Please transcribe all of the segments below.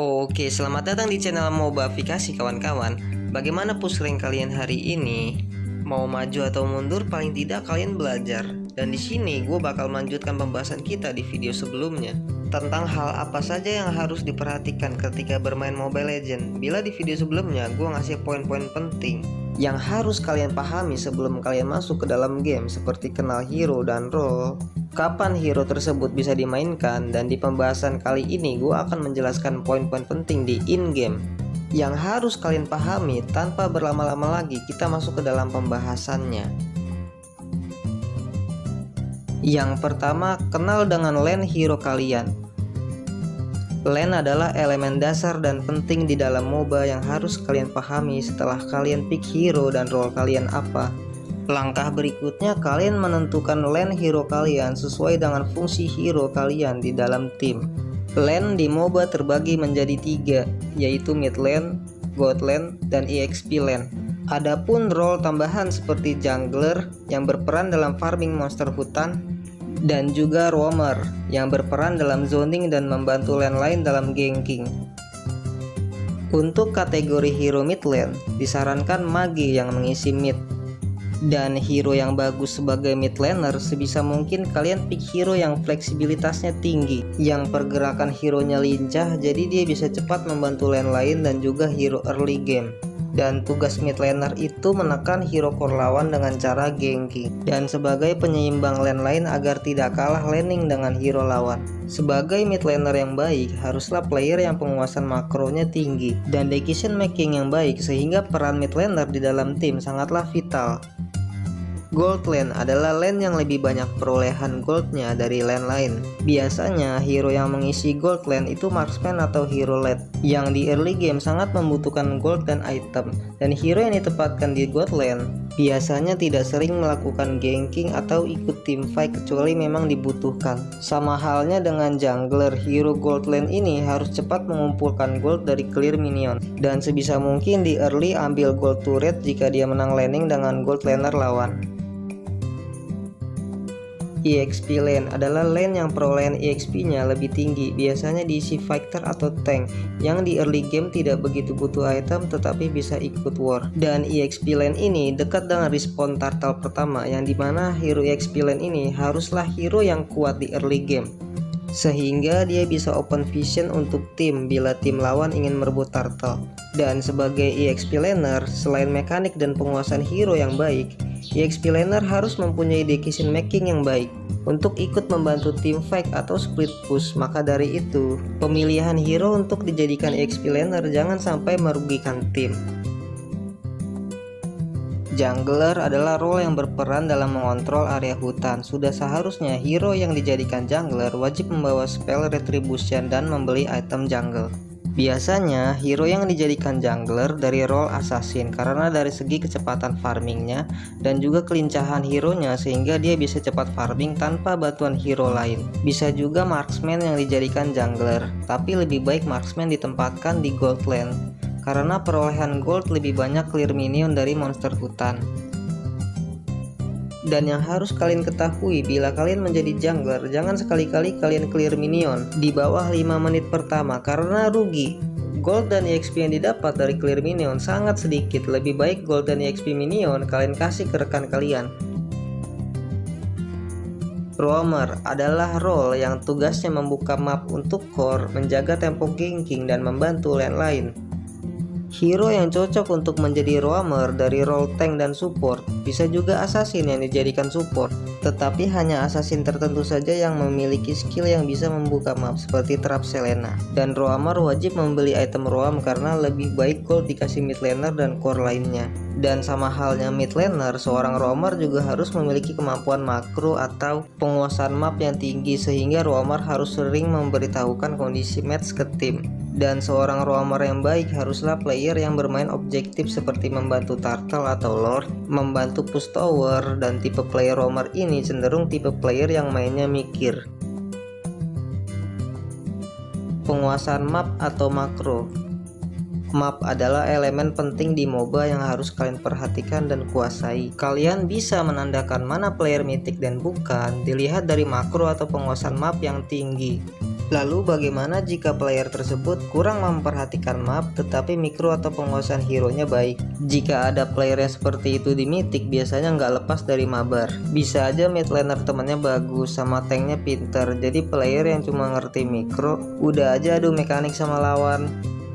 Oke, selamat datang di channel Mobafikasi kawan-kawan. Bagaimana push rank kalian hari ini? Mau maju atau mundur, paling tidak kalian belajar. Dan di sini gue bakal melanjutkan pembahasan kita di video sebelumnya tentang hal apa saja yang harus diperhatikan ketika bermain Mobile Legends. Bila di video sebelumnya gue ngasih poin-poin penting yang harus kalian pahami sebelum kalian masuk ke dalam game, seperti kenal hero dan role, kapan hero tersebut bisa dimainkan, dan di pembahasan kali ini gue akan menjelaskan poin-poin penting di in-game yang harus kalian pahami. Tanpa berlama-lama lagi, kita masuk ke dalam pembahasannya. Yang pertama, kenal dengan lane hero kalian. Lane adalah elemen dasar dan penting di dalam MOBA yang harus kalian pahami setelah kalian pick hero dan role kalian apa. Langkah berikutnya, kalian menentukan lane hero kalian sesuai dengan fungsi hero kalian di dalam tim. Lane di MOBA terbagi menjadi 3, yaitu mid lane, god lane, dan EXP lane. Adapun role tambahan seperti jungler yang berperan dalam farming monster hutan, dan juga roamer yang berperan dalam zoning dan membantu lane lain dalam ganking. Untuk kategori hero mid lane, disarankan mage yang mengisi mid. Dan hero yang bagus sebagai mid laner, sebisa mungkin kalian pick hero yang fleksibilitasnya tinggi, yang pergerakan hero-nya lincah, jadi dia bisa cepat membantu lane lain dan juga hero early game. Dan tugas mid laner itu menekan hero core lawan dengan cara ganking, dan sebagai penyeimbang lane lain agar tidak kalah laning dengan hero lawan. Sebagai mid laner yang baik, haruslah player yang penguasaan makronya tinggi dan decision making yang baik, sehingga peran mid laner di dalam tim sangatlah vital. Gold lane adalah lane yang lebih banyak perolehan goldnya dari lane lain. Biasanya hero yang mengisi gold lane itu marksman atau hero lead, yang di early game sangat membutuhkan gold dan item. Dan hero yang ditempatkan di gold lane biasanya tidak sering melakukan ganking atau ikut team fight kecuali memang dibutuhkan. Sama halnya dengan jungler, hero gold lane ini harus cepat mengumpulkan gold dari clear minion, dan sebisa mungkin di early ambil gold turret jika dia menang laning dengan gold laner lawan. EXP lane adalah lane yang perolehan EXP-nya lebih tinggi, biasanya diisi fighter atau tank yang di early game tidak begitu butuh item tetapi bisa ikut war. Dan EXP lane ini dekat dengan respawn turtle pertama, yang dimana hero EXP lane ini haruslah hero yang kuat di early game, sehingga dia bisa open vision untuk tim bila tim lawan ingin merebut turtle. Dan sebagai EXP laner, selain mekanik dan penguasaan hero yang baik, EXP laner harus mempunyai decision making yang baik untuk ikut membantu tim fight atau split push. Maka dari itu, pemilihan hero untuk dijadikan EXP laner jangan sampai merugikan tim. Jungler adalah role yang berperan dalam mengontrol area hutan. Sudah seharusnya hero yang dijadikan jungler wajib membawa spell retribution dan membeli item jungle. Biasanya hero yang dijadikan jungler dari role assassin karena dari segi kecepatan farmingnya dan juga kelincahan hero-nya, sehingga dia bisa cepat farming tanpa bantuan hero lain. Bisa juga marksman yang dijadikan jungler, tapi lebih baik marksman ditempatkan di gold lane karena perolehan gold lebih banyak clear minion dari monster hutan. Dan yang harus kalian ketahui, bila kalian menjadi jungler, jangan sekali-kali kalian clear minion di bawah 5 menit pertama karena rugi. Gold dan EXP yang didapat dari clear minion sangat sedikit. Lebih baik gold dan EXP minion kalian kasih ke rekan kalian. Roamer adalah role yang tugasnya membuka map untuk core, menjaga tempo ganking, dan membantu lane lain. Hero yang cocok untuk menjadi roamer dari role tank dan support, bisa juga assassin yang dijadikan support, tetapi hanya assassin tertentu saja yang memiliki skill yang bisa membuka map seperti trap Selena. Dan roamer wajib membeli item roam karena lebih baik gold dikasih mid laner dan core lainnya. Dan sama halnya mid laner, seorang roamer juga harus memiliki kemampuan makro atau penguasaan map yang tinggi, sehingga roamer harus sering memberitahukan kondisi match ke tim. Dan seorang roamer yang baik haruslah player yang bermain objektif seperti membantu turtle atau lord, membantu push tower, dan tipe player roamer ini cenderung tipe player yang mainnya mikir. Penguasaan map atau makro. Map adalah elemen penting di MOBA yang harus kalian perhatikan dan kuasai. Kalian bisa menandakan mana player mythic dan bukan dilihat dari makro atau penguasaan map yang tinggi. Lalu bagaimana jika player tersebut kurang memperhatikan map tetapi mikro atau penguasaan hero-nya baik? Jika ada player yang seperti itu di Mythic, biasanya nggak lepas dari mabar. Bisa aja mid laner temannya bagus sama tanknya pinter, jadi player yang cuma ngerti mikro udah aja adu mekanik sama lawan.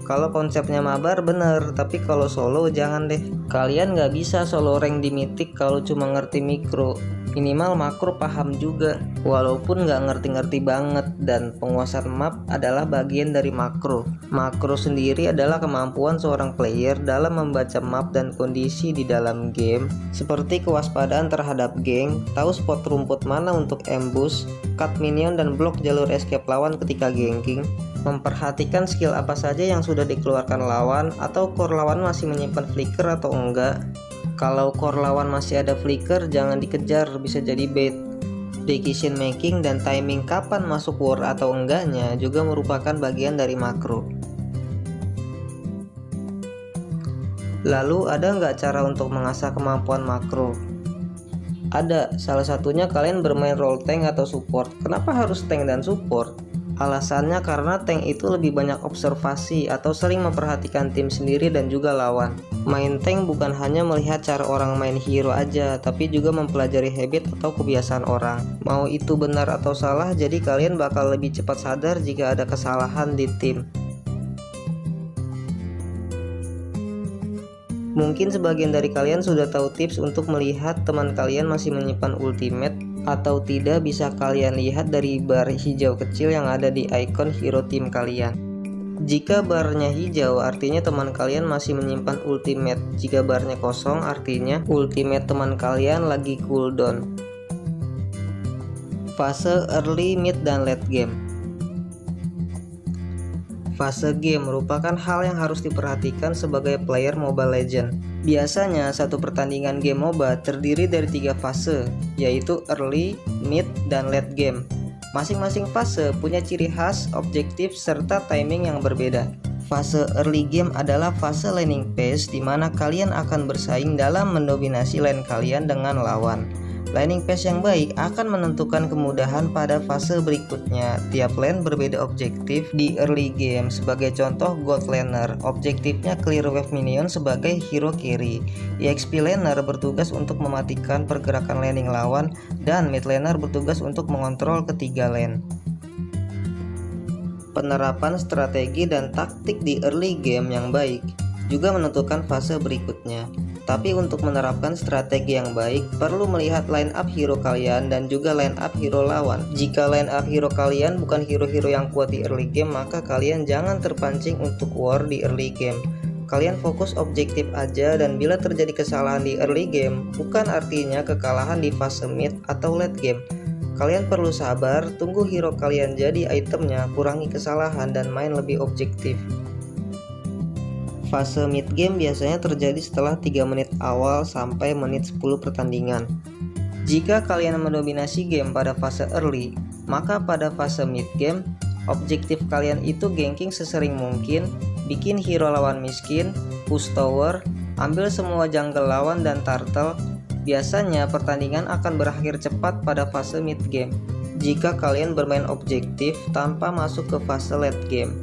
Kalau konsepnya mabar bener, tapi kalau solo jangan deh. Kalian nggak bisa solo rank di Mythic kalau cuma ngerti mikro. Minimal makro paham juga, walaupun nggak ngerti-ngerti banget, dan penguasaan map adalah bagian dari makro. Makro sendiri adalah kemampuan seorang player dalam membaca map dan kondisi di dalam game, seperti kewaspadaan terhadap geng, tahu spot rumput mana untuk ambush, cut minion dan blok jalur escape lawan ketika ganking, memperhatikan skill apa saja yang sudah dikeluarkan lawan, atau core lawan masih menyimpan flicker atau enggak. Kalau core lawan masih ada flicker, jangan dikejar, bisa jadi bait. Decision making dan timing kapan masuk war atau enggaknya juga merupakan bagian dari makro. Lalu ada nggak cara untuk mengasah kemampuan makro? Ada, salah satunya kalian bermain role tank atau support. Kenapa harus tank dan support? Alasannya karena tank itu lebih banyak observasi atau sering memperhatikan tim sendiri dan juga lawan. Main tank bukan hanya melihat cara orang main hero aja, tapi juga mempelajari habit atau kebiasaan orang. Mau itu benar atau salah, jadi kalian bakal lebih cepat sadar jika ada kesalahan di tim. Mungkin sebagian dari kalian sudah tahu tips untuk melihat teman kalian masih menyimpan ultimate atau tidak. Bisa kalian lihat dari bar hijau kecil yang ada di icon hero tim kalian. Jika barnya hijau artinya teman kalian masih menyimpan ultimate. Jika barnya kosong artinya ultimate teman kalian lagi cooldown. Fase early, mid, dan late game. Fase game merupakan hal yang harus diperhatikan sebagai player Mobile Legends. Biasanya satu pertandingan game MOBA terdiri dari 3 fase, yaitu early, mid, dan late game. Masing-masing fase punya ciri khas, objektif, serta timing yang berbeda. Fase early game adalah fase laning phase di mana kalian akan bersaing dalam mendominasi lane kalian dengan lawan. Laning phase yang baik akan menentukan kemudahan pada fase berikutnya. Tiap lane berbeda objektif di early game. Sebagai contoh, gold laner objektifnya clear wave minion sebagai hero carry. EXP laner bertugas untuk mematikan pergerakan laning lawan, dan mid laner bertugas untuk mengontrol ketiga lane. Penerapan strategi dan taktik di early game yang baik juga menentukan fase berikutnya. Tapi untuk menerapkan strategi yang baik, perlu melihat line up hero kalian dan juga line up hero lawan. Jika line up hero kalian bukan hero-hero yang kuat di early game, maka kalian jangan terpancing untuk war di early game. Kalian fokus objektif aja, dan bila terjadi kesalahan di early game, bukan artinya kekalahan di fase mid atau late game. Kalian perlu sabar, tunggu hero kalian jadi itemnya, kurangi kesalahan, dan main lebih objektif. Fase mid game biasanya terjadi setelah 3 menit awal sampai menit 10 pertandingan. Jika kalian mendominasi game pada fase early, maka pada fase mid game, objektif kalian itu ganking sesering mungkin, bikin hero lawan miskin, push tower, ambil semua jungle lawan dan turtle. Biasanya pertandingan akan berakhir cepat pada fase mid game jika kalian bermain objektif tanpa masuk ke fase late game.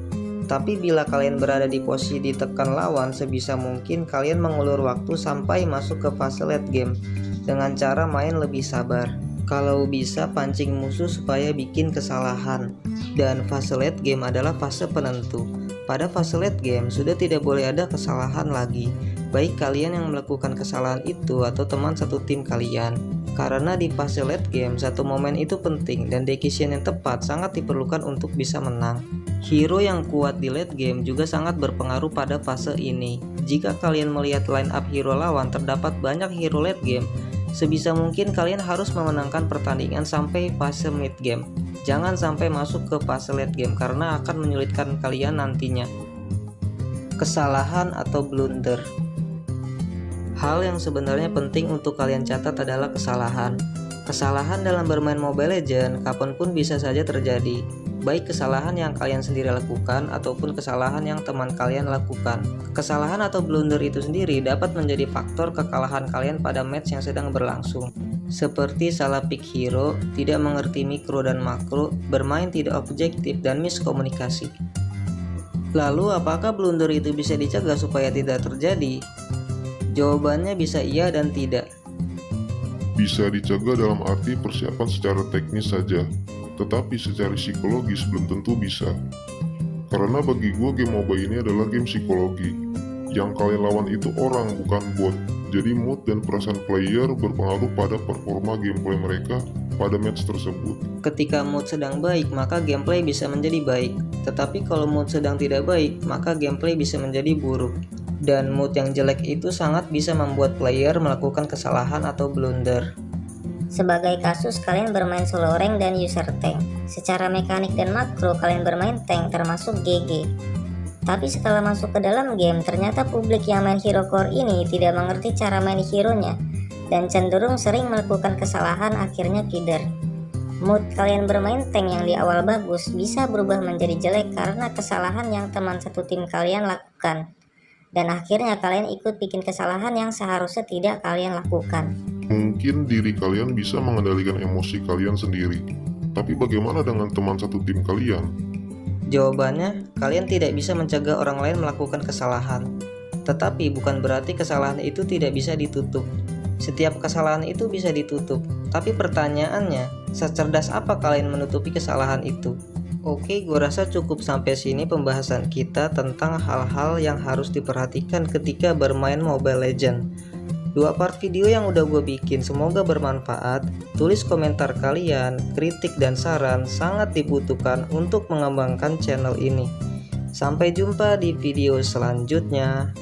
Tapi bila kalian berada di posisi ditekan lawan, sebisa mungkin kalian mengulur waktu sampai masuk ke fase late game dengan cara main lebih sabar. Kalau bisa pancing musuh supaya bikin kesalahan. Dan fase late game adalah fase penentu. Pada fase late game sudah tidak boleh ada kesalahan lagi, baik kalian yang melakukan kesalahan itu atau teman satu tim kalian. Karena di fase late game satu momen itu penting, dan decision yang tepat sangat diperlukan untuk bisa menang. Hero yang kuat di late game juga sangat berpengaruh pada fase ini. Jika kalian melihat line up hero lawan terdapat banyak hero late game, sebisa mungkin kalian harus memenangkan pertandingan sampai fase mid game. Jangan sampai masuk ke fase late game karena akan menyulitkan kalian nantinya. Kesalahan atau blunder. Hal yang sebenarnya penting untuk kalian catat adalah kesalahan. Kesalahan dalam bermain Mobile Legends kapanpun bisa saja terjadi, baik kesalahan yang kalian sendiri lakukan ataupun kesalahan yang teman kalian lakukan. Kesalahan atau blunder itu sendiri dapat menjadi faktor kekalahan kalian pada match yang sedang berlangsung. seperti salah pick hero, tidak mengerti mikro dan makro, bermain tidak objektif, dan miskomunikasi. Lalu apakah blunder itu bisa dicegah supaya tidak terjadi? Jawabannya bisa iya dan tidak. Bisa dicegah dalam arti persiapan secara teknis saja, tetapi secara psikologis belum tentu bisa. Karena bagi gue game MOBA ini adalah game psikologi. Yang kalian lawan itu orang, bukan bot. Jadi mood dan perasaan player berpengaruh pada performa gameplay mereka pada match tersebut. Ketika mood sedang baik, maka gameplay bisa menjadi baik. Tetapi kalau mood sedang tidak baik, maka gameplay bisa menjadi buruk. Dan mood yang jelek itu sangat bisa membuat player melakukan kesalahan atau blunder. Sebagai kasus kalian bermain solo rank dan user tank. Secara mekanik dan makro kalian bermain tank termasuk GG. Tapi setelah masuk ke dalam game, ternyata publik yang main hero core ini tidak mengerti cara main hero-nya dan cenderung sering melakukan kesalahan, akhirnya feeder. Mood kalian bermain tank yang di awal bagus bisa berubah menjadi jelek karena kesalahan yang teman satu tim kalian lakukan. Dan akhirnya kalian ikut bikin kesalahan yang seharusnya tidak kalian lakukan. Mungkin diri kalian bisa mengendalikan emosi kalian sendiri, tapi bagaimana dengan teman satu tim kalian? Jawabannya, kalian tidak bisa mencegah orang lain melakukan kesalahan. Tetapi bukan berarti kesalahan itu tidak bisa ditutup. Setiap kesalahan itu bisa ditutup. Tapi pertanyaannya, secerdas apa kalian menutupi kesalahan itu? Oke, gue rasa cukup sampai sini pembahasan kita tentang hal-hal yang harus diperhatikan ketika bermain Mobile Legends. 2 part video yang udah gue bikin semoga bermanfaat. Tulis komentar kalian, kritik dan saran sangat dibutuhkan untuk mengembangkan channel ini. Sampai jumpa di video selanjutnya.